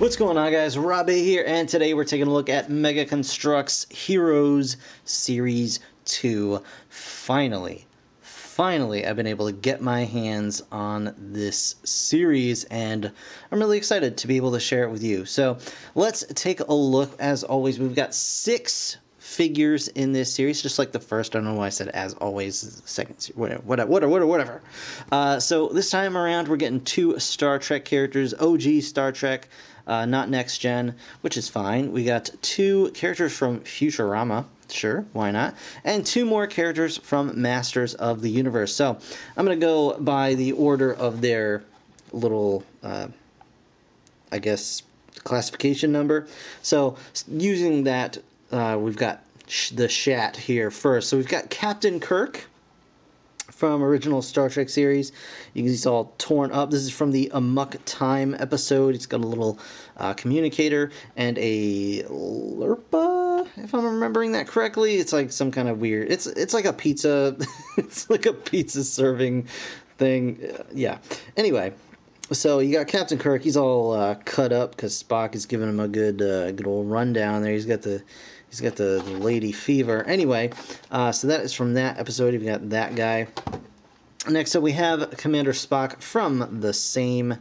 What's going on, guys? Robbie here, and today we're taking a look at Mega Construx Heroes Series 2. Finally, I've been able to get my hands on this series, and I'm really excited to be able to share it with you. So let's take a look. As always, we've got 6 figures in this series, just like the first. I don't know why I said as always, the second series, whatever. So this time around, we're getting 2 Star Trek characters, OG Star Trek, not Next Gen, which is fine. We got 2 characters from Futurama, sure, why not? And 2 more characters from Masters of the Universe. So I'm going to go by the order of their little, I guess, classification number. So using that, we've got the Shat here first. So we've got Captain Kirk from original Star Trek series. He's all torn up. This is from the Amok Time episode. He's got a little communicator and a Lurpa, if I'm remembering that correctly. It's like some kind of weird. It's like a pizza. It's like a pizza serving thing. Yeah. Anyway. So you got Captain Kirk. He's all cut up because Spock is giving him a good old rundown there. He's got the lady fever. Anyway, so that is from that episode. You've got that guy. Next up, we have Commander Spock from the same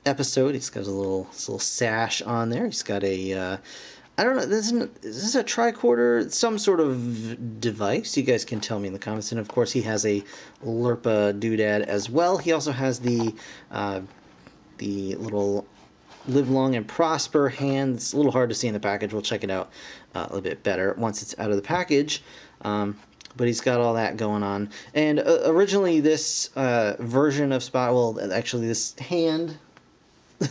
episode. He's got a little sash on there. He's got a I don't know. Is this a tricorder? Some sort of device? You guys can tell me in the comments. And of course, he has a Lurpa doodad as well. He also has the little Live Long and Prosper hand. It's a little hard to see in the package. We'll check it out a little bit better once it's out of the package. But he's got all that going on. And originally this version of Spock, well, actually this hand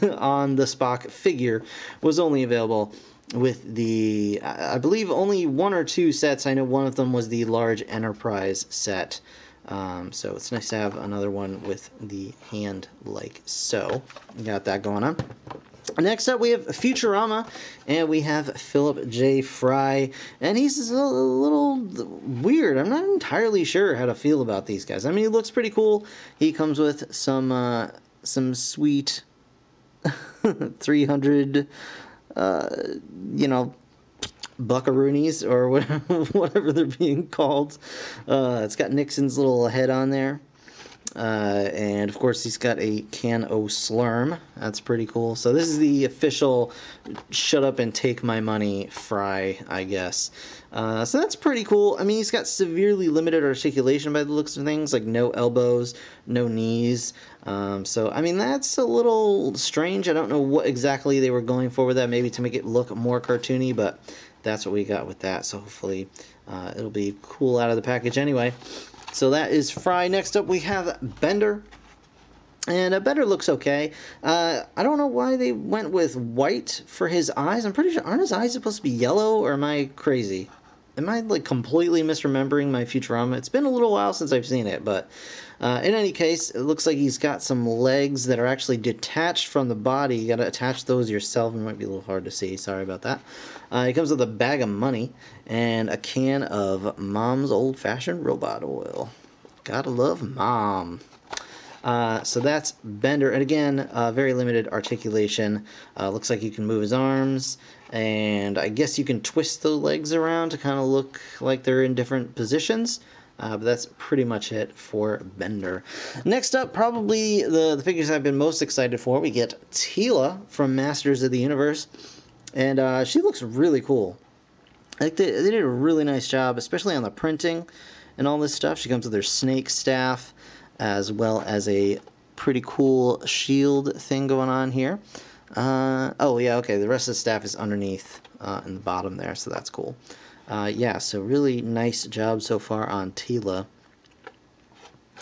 on the Spock figure was only available with the, I believe, only 1 or 2 sets. I know one of them was the large Enterprise set. So it's nice to have another one with the hand like so. Got that going on. Next up, we have Futurama, and we have Philip J. Fry, and he's a little weird. I'm not entirely sure how to feel about these guys. I mean, he looks pretty cool. He comes with some sweet 300, buckaroonies, or whatever they're being called. It's got Nixon's little head on there. And of course he's got a can o' slurm. That's pretty cool. So this is the official shut up and take my money Fry, I guess. So that's pretty cool. I mean, he's got severely limited articulation by the looks of things, like no elbows, no knees. So I mean, that's a little strange. I don't know what exactly they were going for with that, maybe to make it look more cartoony, but that's what we got with that. So hopefully it'll be cool out of the package anyway. So that is Fry. Next up, we have Bender. And Bender looks okay. I don't know why they went with white for his eyes. I'm pretty sure, aren't his eyes supposed to be yellow, or am I crazy? Am I like completely misremembering my Futurama? It's been a little while since I've seen it, but in any case, it looks like he's got some legs that are actually detached from the body. You got to attach those yourself. It might be a little hard to see. Sorry about that. He comes with a bag of money and a can of Mom's old-fashioned robot oil. Gotta love Mom. So that's Bender, and again, very limited articulation. Looks like you can move his arms, and I guess you can twist the legs around to kind of look like they're in different positions. But that's pretty much it for Bender. Next up, probably the figures I've been most excited for. We get Teela from Masters of the Universe, and she looks really cool. I think they did a really nice job, especially on the printing and all this stuff. She comes with her snake staff, as well as a pretty cool shield thing going on here. Oh yeah, okay, the rest of the staff is underneath in the bottom there, so that's cool. Yeah, so really nice job so far on Teela.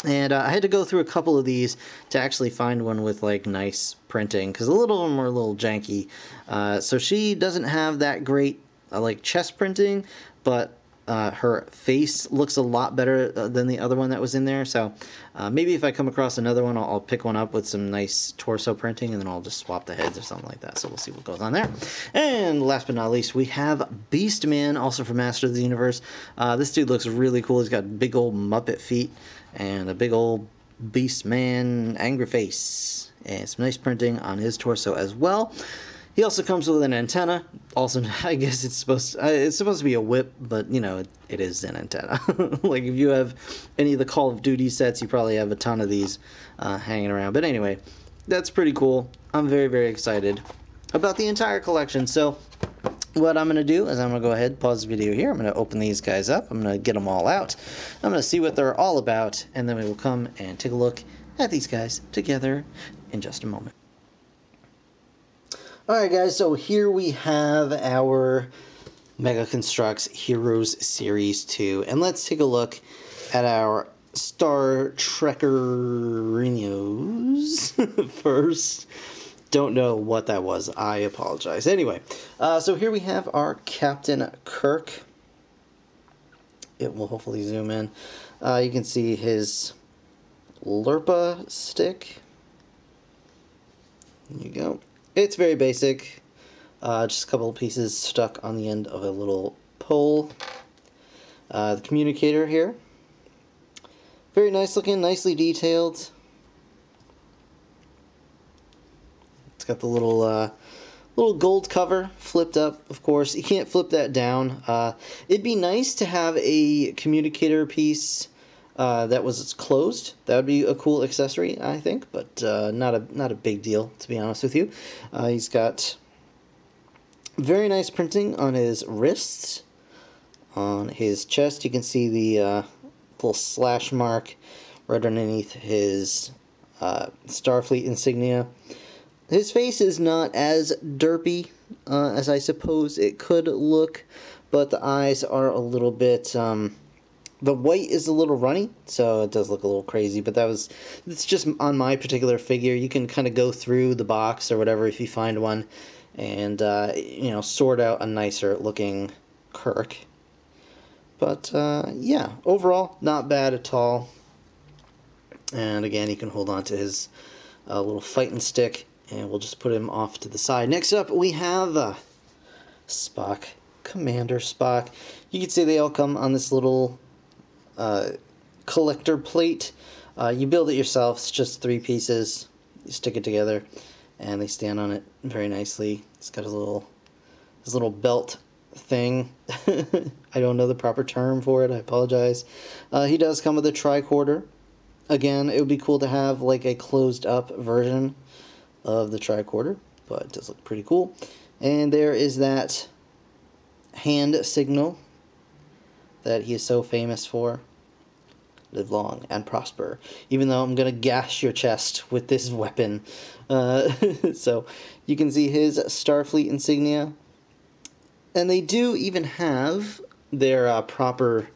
And I had to go through a couple of these to actually find one with like nice printing, because a little of them are a little janky. So she doesn't have that great like chest printing, but her face looks a lot better than the other one that was in there. So maybe if I come across another one, I'll pick one up with some nice torso printing, and then I'll just swap the heads or something like that. So we'll see what goes on there. And last but not least, we have Beastman, also from Masters of the Universe. This dude looks really cool. He's got big old Muppet feet and a big old Beastman angry face. And some nice printing on his torso as well. He also comes with an antenna. Also, I guess it's supposed to be a whip, but you know it is an antenna. Like if you have any of the Call of Duty sets, you probably have a ton of these hanging around. But anyway, that's pretty cool. I'm very, very excited about the entire collection. So what I'm going to do is I'm going to go ahead, pause the video here. I'm going to open these guys up. I'm going to get them all out. I'm going to see what they're all about, and then we will come and take a look at these guys together in just a moment. Alright guys, so here we have our Mega Construx Heroes Series 2, and let's take a look at our Star Trekkerinos first. Don't know what that was, I apologize. Anyway, so here we have our Captain Kirk. It will hopefully zoom in. You can see his Lurpa stick. There you go. It's very basic, just a couple of pieces stuck on the end of a little pole. The communicator here, very nice looking, nicely detailed. It's got the little gold cover flipped up, of course. You can't flip that down. It'd be nice to have a communicator piece that was closed. That would be a cool accessory, I think, but not a big deal, to be honest with you. He's got very nice printing on his wrists. On his chest, you can see the little slash mark right underneath his Starfleet insignia. His face is not as derpy as I suppose it could look, but the eyes are a little bit... the white is a little runny, so it does look a little crazy, but it's just on my particular figure. You can kind of go through the box or whatever if you find one and, sort out a nicer looking Kirk. But, yeah, overall, not bad at all. And again, you can hold on to his little fighting stick, and we'll just put him off to the side. Next up, we have Spock, Commander Spock. You can see they all come on this little... collector plate. You build it yourself. It's just 3 pieces. You stick it together, and they stand on it very nicely. It's got his little belt thing. I don't know the proper term for it. I apologize. He does come with a tricorder. Again, it would be cool to have like a closed up version of the tricorder, but it does look pretty cool. And there is that hand signal that he is so famous for. Live long and prosper. Even though I'm going to gash your chest with this weapon. So you can see his Starfleet insignia. And they do even have their proper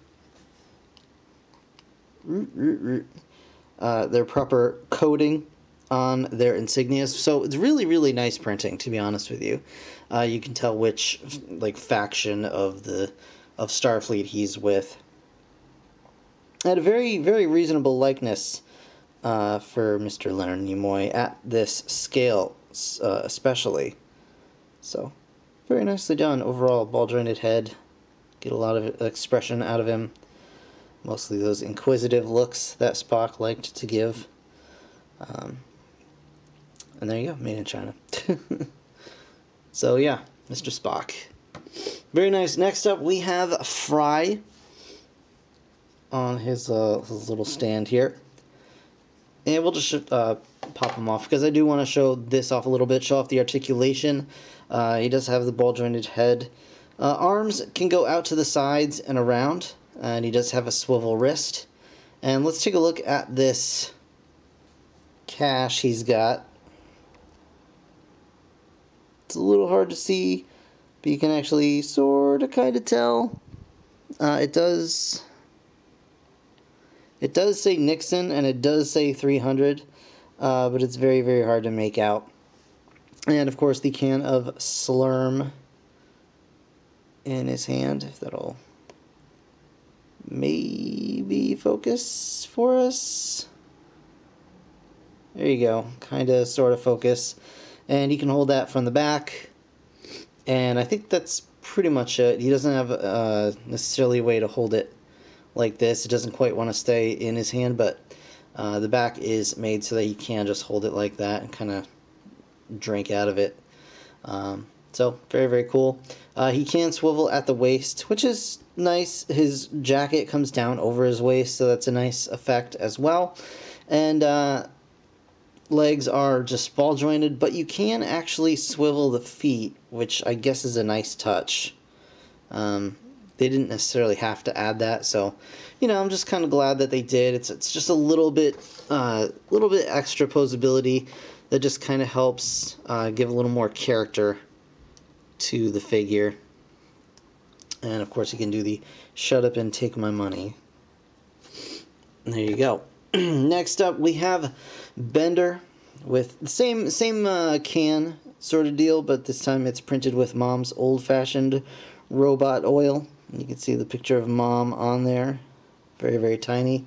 coating on their insignias. So it's really, really nice printing, to be honest with you. You can tell which faction of Starfleet he's with. At a very, very reasonable likeness for Mr. Leonard Nimoy at this scale, especially. So, very nicely done. Overall, ball-jointed head. Get a lot of expression out of him. Mostly those inquisitive looks that Spock liked to give. And there you go, made in China. So yeah, Mr. Spock. Very nice. Next up, we have Fry on his little stand here. And we'll just pop him off, because I do want to show this off a little bit, show off the articulation. He does have the ball-jointed head. Arms can go out to the sides and around, and he does have a swivel wrist. And let's take a look at this cache he's got. It's a little hard to see, but you can actually sort of kind of tell. It does say Nixon, and it does say 300, but it's very, very hard to make out. And, of course, the can of Slurm in his hand, if that'll maybe focus for us. There you go, kind of, sort of focus. And he can hold that from the back, and I think that's pretty much it. He doesn't have necessarily a way to hold it like this. It doesn't quite want to stay in his hand, but the back is made so that you can just hold it like that and kind of drink out of it. So very, very cool. He can swivel at the waist, which is nice. His jacket comes down over his waist, so that's a nice effect as well. And legs are just ball jointed, but you can actually swivel the feet, which I guess is a nice touch. They didn't necessarily have to add that, so I'm just kind of glad that they did. It's just a little bit extra posability that just kind of helps give a little more character to the figure. And of course you can do the shut up and take my money. There you go. Next up we have Bender with the same can sort of deal, but this time it's printed with Mom's old-fashioned robot oil. You can see the picture of Mom on there. Very, very tiny.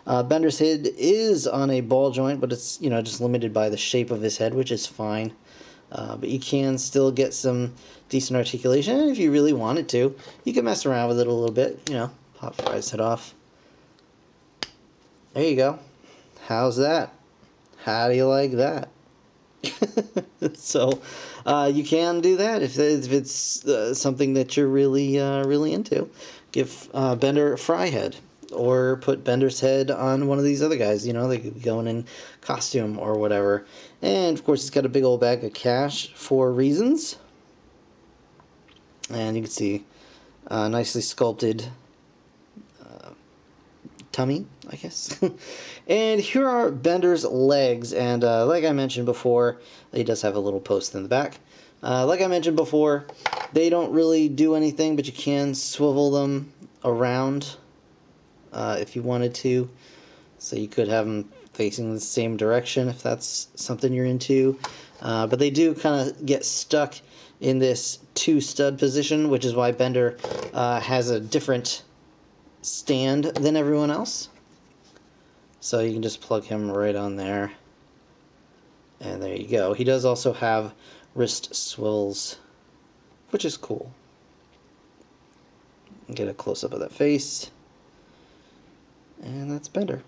Bender's head is on a ball joint, but it's just limited by the shape of his head, which is fine. But you can still get some decent articulation, and if you really wanted to, you can mess around with it a little bit. Pop Fry's head off. There you go. How's that? How do you like that? So you can do that if it's something that you're really into. Give Bender a Fry head, or put Bender's head on one of these other guys. They could be going in costume or whatever. And of course he's got a big old bag of cash for reasons. And you can see nicely sculpted tummy, I guess. And here are Bender's legs, and like I mentioned before, he does have a little post in the back. Like I mentioned before, they don't really do anything, but you can swivel them around if you wanted to. So you could have them facing the same direction if that's something you're into. But they do kind of get stuck in this two-stud position, which is why Bender has a different stand than everyone else. So you can just plug him right on there. And there you go. He does also have wrist swivels, which is cool. Get a close-up of that face. And that's Bender.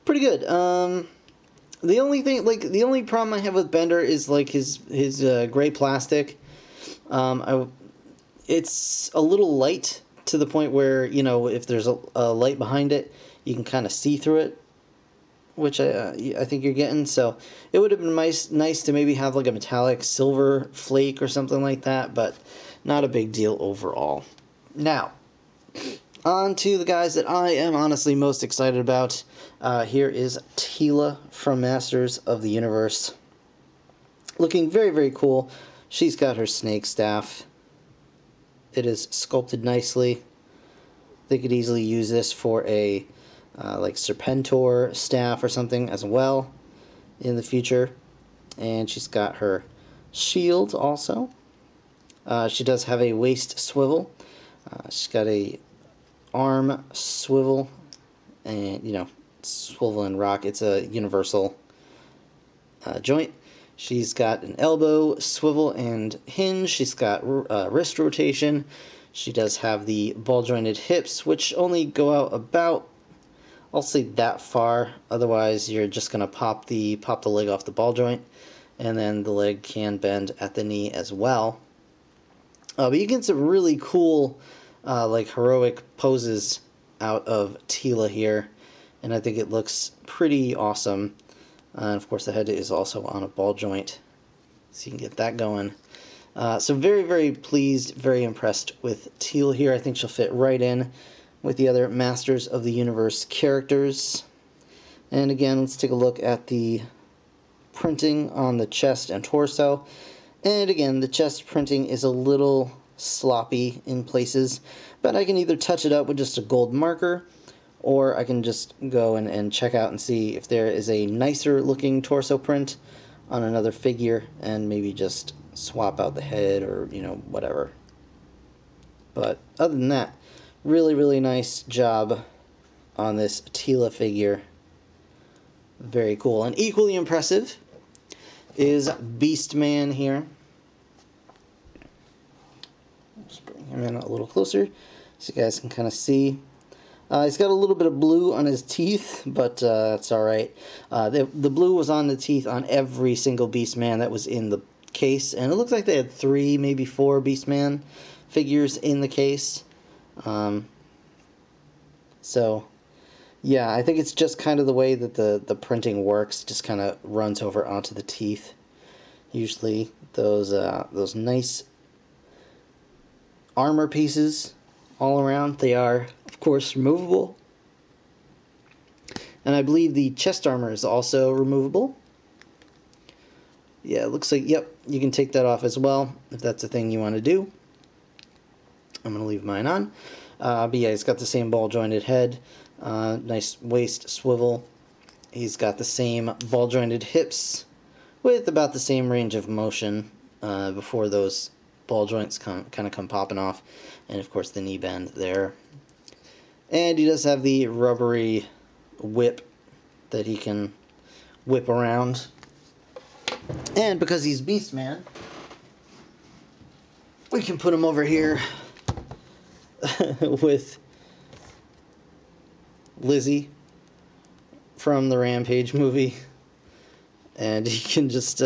Pretty good. The only thing, the only problem I have with Bender is his gray plastic. It's a little light to the point where if there's a light behind it, you can kind of see through it, which I think you're getting. So it would have been nice to maybe have like a metallic silver flake or something like that, but not a big deal overall. Now, on to the guys that I am honestly most excited about. Here is Teela from Masters of the Universe. Looking very, very cool. She's got her snake staff. It is sculpted nicely. They could easily use this for a like Serpentor staff or something as well in the future. And she's got her shield also. She does have a waist swivel. She's got a arm swivel, and swivel and rock. It's a universal joint. She's got an elbow swivel and hinge. She's got wrist rotation. She does have the ball jointed hips, which only go out about, I'll say, that far. Otherwise, you're just gonna pop the leg off the ball joint, and then the leg can bend at the knee as well. But you get some really cool, like heroic poses out of Teela here, and I think it looks pretty awesome. And of course the head is also on a ball joint, so you can get that going. So very, very pleased, very impressed with Teela here. I think she'll fit right in with the other Masters of the Universe characters. And again, let's take a look at the printing on the chest and torso. And again, the chest printing is a little sloppy in places, but I can either touch it up with just a gold marker, or I can just go and check out and see if there is a nicer looking torso print on another figure, and maybe just swap out the head or whatever. But other than that, really, really nice job on this Teela figure. Very cool. And equally impressive is Beastman here. Just bring him in a little closer so you guys can kind of see. He's got a little bit of blue on his teeth, but that's alright. The blue was on the teeth on every single Beastman that was in the case, and it looks like they had 3, maybe 4 Beastman figures in the case. So, yeah, I think it's just kind of the way that the printing works, just kind of runs over onto the teeth. Usually those nice armor pieces all around, they are, of course, removable. And I believe the chest armor is also removable. Yeah, it looks like, yep, you can take that off as well, if that's a thing you want to do. I'm going to leave mine on. But yeah, he's got the same ball-jointed head, nice waist swivel. He's got the same ball-jointed hips with about the same range of motion before those ball joints kind of come popping off. And, of course, the knee bend there. And he does have the rubbery whip that he can whip around. And because he's Beastman, we can put him over here with Lizzie from the Rampage movie. And he can just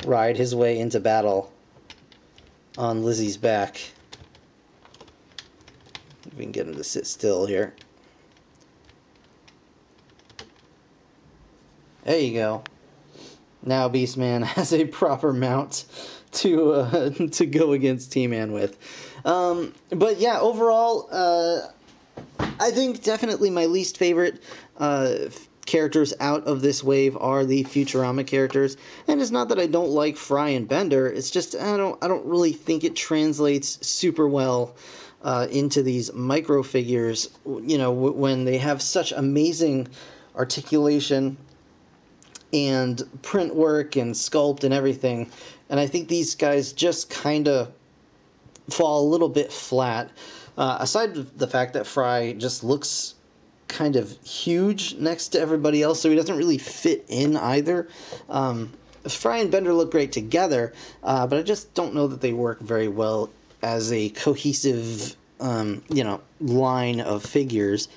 ride his way into battle on Lizzie's back. If we can get him to sit still here. There you go. Now Beastman has a proper mount to go against T-Man with. But yeah, overall, I think definitely my least favorite characters out of this wave are the Futurama characters. And it's not that I don't like Fry and Bender. It's just I don't really think it translates super well into these micro figures. You know, when they have such amazing articulation and print work and sculpt and everything. And I think these guys just kind of fall a little bit flat. Aside from the fact that Fry just looks kind of huge next to everybody else, so he doesn't really fit in either. Fry and Bender look great together, but I just don't know that they work very well as a cohesive, line of figures.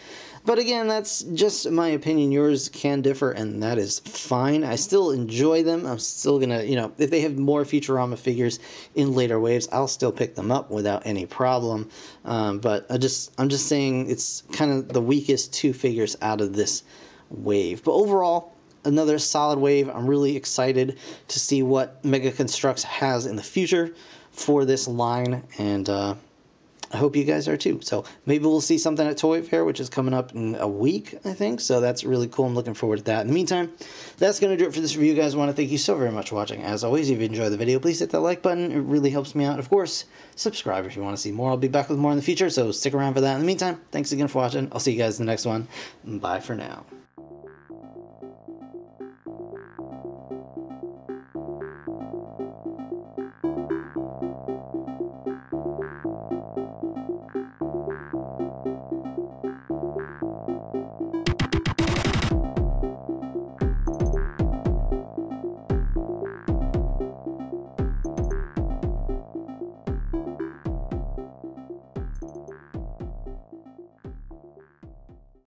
But again, that's just my opinion. Yours can differ, and that is fine. I still enjoy them. I'm still going to, if they have more Futurama figures in later waves, I'll still pick them up without any problem. But I'm just saying it's kind of the weakest 2 figures out of this wave. But overall, another solid wave. I'm really excited to see what Mega Construx has in the future for this line, and I hope you guys are too. So maybe we'll see something at Toy Fair, which is coming up in a week, I think. So that's really cool. I'm looking forward to that. In the meantime, that's going to do it for this review, guys. I want to thank you so very much for watching. As always, if you enjoyed the video, please hit that like button. It really helps me out. Of course, subscribe if you want to see more. I'll be back with more in the future, so stick around for that. In the meantime, thanks again for watching. I'll see you guys in the next one. Bye for now.